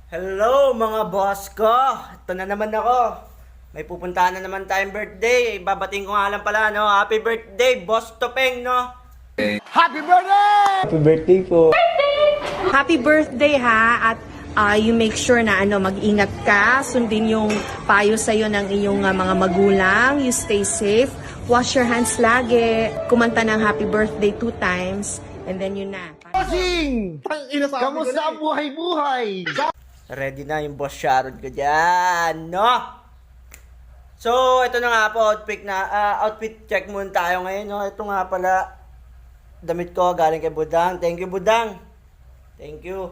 Hello mga boss ko! Ito na naman ako. May pupuntahan na naman tayong birthday. Babating ko nga lang pala, no? Happy birthday, Boss Topeng, no? Happy birthday! Happy birthday po. Happy birthday ha at you make sure na mag-ingat ka, sundin yung payo sa iyo ng iyong mga magulang, you stay safe, wash your hands lagi, kumanta ng happy birthday 2 times and then yun na. Bossing! Kamusta ang buhay-buhay? Ready na yung Boss Sharon ko dyan, no? So, ito na nga po, outfit check muna tayo ngayon, no? Ito nga pala, damit ko galing kay Budang. Thank you, Budang. Thank you.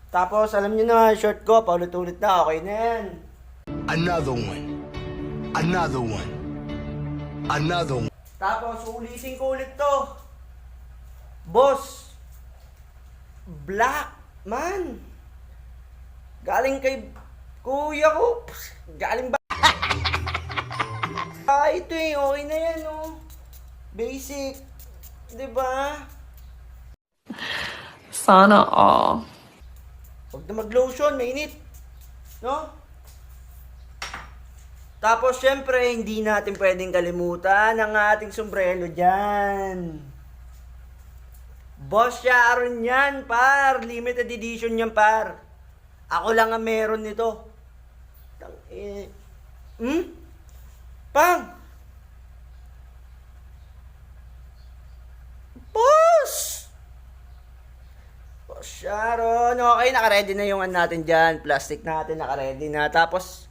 Tapos, alam niyo na, short ko, paulit-ulit na, okay na yan. Another one. Another one. Another one. Tapos, ulitin ko ulit to. Boss, black, man. Galing kay kuya ko. Galing ba? Ito eh, okay na yan, no? Basic. Diba? Sana all. Huwag na mag-lotion, mainit. No? Tapos, syempre, hindi natin pwedeng kalimutan ang ating sombrero dyan. Boss Sharon yan, par. Limited edition yan, par. Ako lang ang meron nito. Pang! Boss! Boss Sharon, okay, nakaready na yung natin dyan. Plastic natin, nakaready na. Tapos,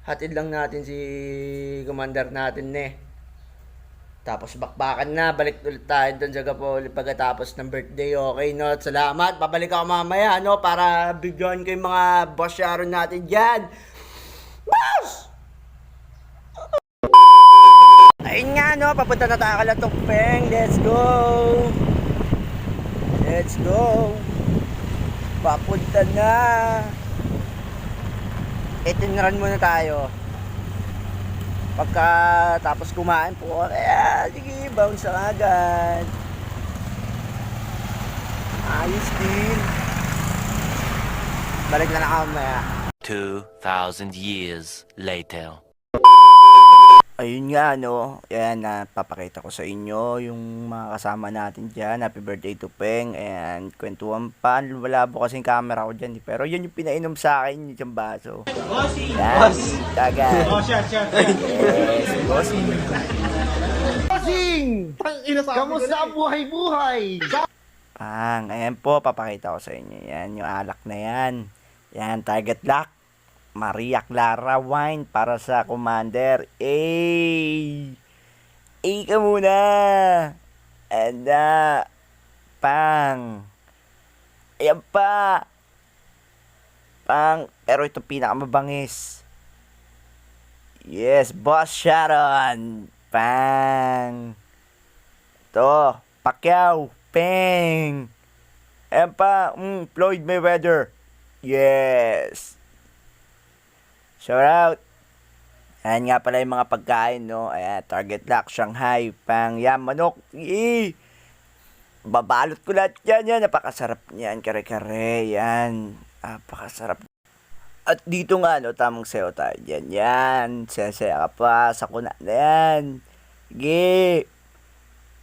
hatid lang natin si commander natin, Tapos bakbakan na, balik ulit tayo doon sa Gapol pagkatapos ng birthday, okay, no? Salamat, babalik ako mamaya, no? Para bigyan ko yung mga Boss Sharon natin dyan. Boss! Ayun nga, no? Papunta na tayo kala Topeng. Let's go! Let's go! Papunta na! Itinran muna tayo. Pagka tapos kumain po, kaya sige, bounce na agad. Ayos din. Balik na lang mamaya. 2,000 years later. Ayun nga, no. Ayan, papakita ko sa inyo yung mga kasama natin dyan. Happy birthday to Peng. And kwentuhan pa. Wala po kasing camera ko dyan. Pero yun yung pinainom sa akin, yung baso. Yan, tagad. Yes, bossy. Bossing! Kamusta ang buhay-buhay? Ayan po, papakita ko sa inyo. Yan, yung alak na yan. Yan, target lock. Maria Clara wine para sa commander. Ka muna. And pang. Ayan pa. Pang. Pero ito pinakamabangis. Yes, Boss Sharon. Pang. Ito, Pacquiao. Peng. Ayan pa. Floyd Mayweather. Yes. Shout out. Ayan nga pala yung mga pagkain, no? Ayan, target lock, Shanghai, pang, yan, manok. Babalot ko lahat yan, yan. Napakasarap niyan, kare-kare, yan. Napakasarap. At dito nga, no, tamang sayo tayo dyan, yan. Saya-saya ka pa, sa kuna na yan. Sige.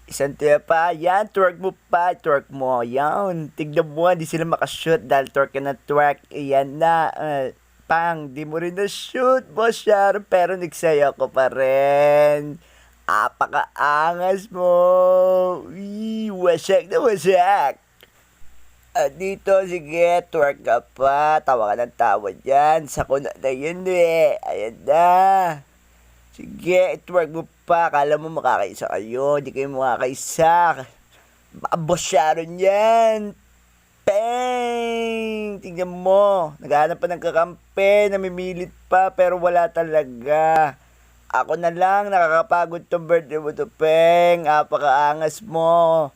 Isang tiya pa, yan, twerk mo pa, twerk mo, yan. Tignan mo, hindi sila makashoot dahil twerk ka na twerk, yan na, Pang, di mo rin na-shoot, Boss Sharon, pero nagsaya ko pa rin. Apakaangas mo. Wasak na wasak. At dito, sige, twerk ka pa. Tawa ka ng tawa dyan. Sako na yun Ayan na. Sige, twerk mo pa. Kala mo makakaisa kayo. Hindi kayo makakaisa. Boss Sharon yan. Peng! Tingnan mo. Naghahanap pa ng kakampi. Namimilit pa. Pero wala talaga. Ako na lang. Nakakapagod tong birthday mo to, Peng. Apakaangas mo.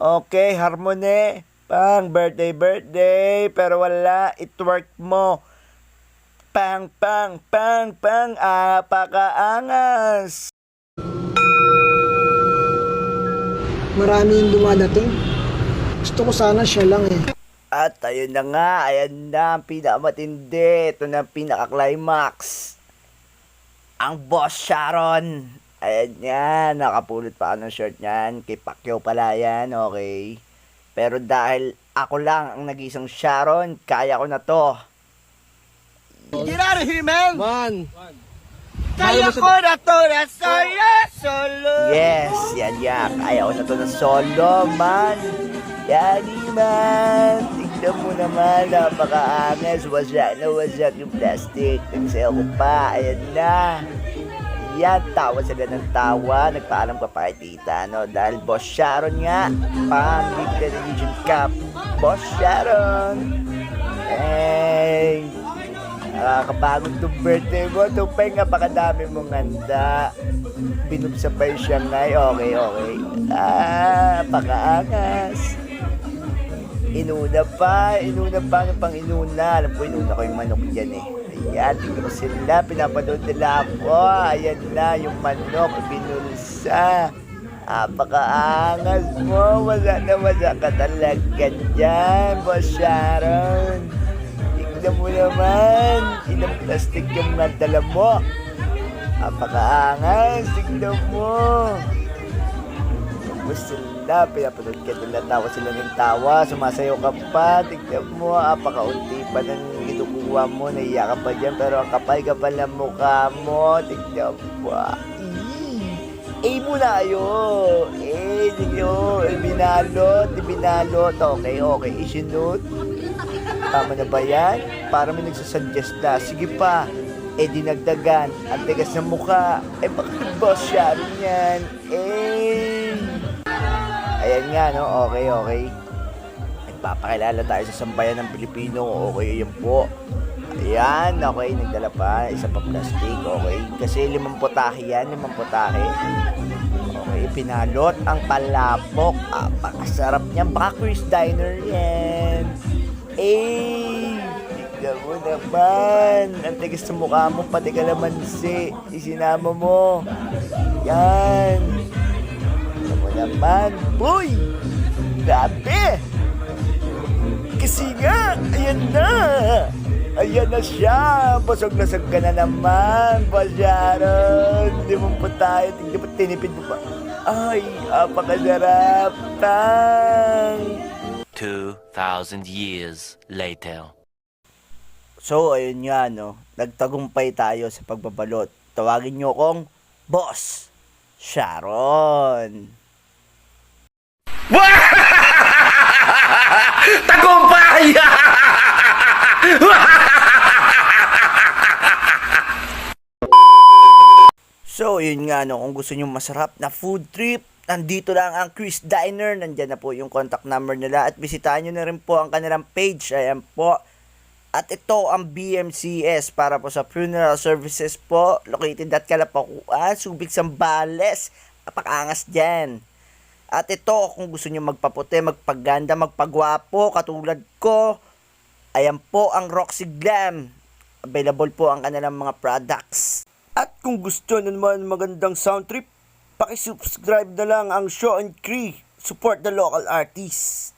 Okay, harmony. Pang, birthday. Pero wala. Itwork mo. Pang. Apakaangas. Marami yung dumadating. Gusto ko sana siya lang eh. At ayun na nga, ayan na ang pinakamatindi. Ito na ang pinaka-climax. Ang Boss Sharon. Ayan yan, nakapulot pa ako ng shirt niyan. Kay Pacquiao pala yan, okay. Pero dahil ako lang ang nag-isang Sharon, kaya ko na to. Get out of here, man! Kaya ko na to na solo. Yes, yan. Kaya ko na to na solo, man. Yani, man. Tignan mo naman, napaka-angas. Wasak yung plastic. Nagsayaw ko pa. Ayan na. Yan, tawa sila ng tawa. Nagpaalam ka pa kay tita, no? Dahil Boss Sharon nga. Pang-Big Television Cup. Boss Sharon. Hey. Nakakapagod itong birthday mo. Tupay nga, pakadami mong handa. Binubsabay siya ngay. Okay. Pakaangas. Inuna pa ng pang inuna. Alam ko, inuna ko yung manok dyan eh. Ayan, tingnan mo sila. Pinapanood nila ako. Ayan na, yung manok. Binulsa. Pakaangas mo. Wala ka talaga dyan, Boss Sharon. Tignan mo naman. Ilang plastic yung nadala mo. Pakaangas. Tignan mo. Tapos sila, pinapanood ka nila, tawa sila ng tawa, sumasayaw ka pa, tignan mo, pakaunti pa ng kinukuha mo, naiya ka pa dyan, pero ang kapal-kapal ng mukha mo, tignan mo. Muna kayo. Binalot. Okay, isinot. Tama na ba yan? Para may nagsasuggest na, sige pa, dinagdagan, ang tigas ng mukha, bakit Boss Sharon yan? Ayan nga, no? Okay. Nagpapakilala tayo sa sambayan ng Pilipino. Okay, yan po. Ayan, okay. Nagdala pa. Isa pa plastic. Okay. Kasi 5 putahe yan. 5 putahe. Okay, pinalot ang palapok. Pakasarap niyan. Baka Chris Diner yan. Tignan mo naman. Ang tigas sa mukha mo. Pati kalamansi. Isinama mo. Yan. Naman, boy! Grabe! Kasi nga, ayan na siya! Basag-lasag ka na naman, Boss Sharon! Hindi mo pa tayo, tignan mo, tinipid mo pa. Ay, apakasarap! Tang! 2,000 years later. So, ayun nga, no? Nagtagumpay tayo sa pagbabalot. Tawagin nyo akong Boss Sharon! Tagumpay! So, yun nga, no, kung gusto nyo masarap na food trip, nandito lang ang Chris Diner. Nandyan na po yung contact number nila. At bisitahin nyo na rin po ang kanilang page. Ayan po. At ito ang BMCS para po sa funeral services po. Located at Calapacuan, Subic, Zambales. Napakaangas dyan. At ito, kung gusto nyo magpaputi, magpaganda, magpagwapo, katulad ko, ayan po ang Roxy Glam. Available po ang kanilang mga products. At kung gusto nyo naman magandang sound trip, pakisubscribe na lang ang Show and Cree. Support the local artists.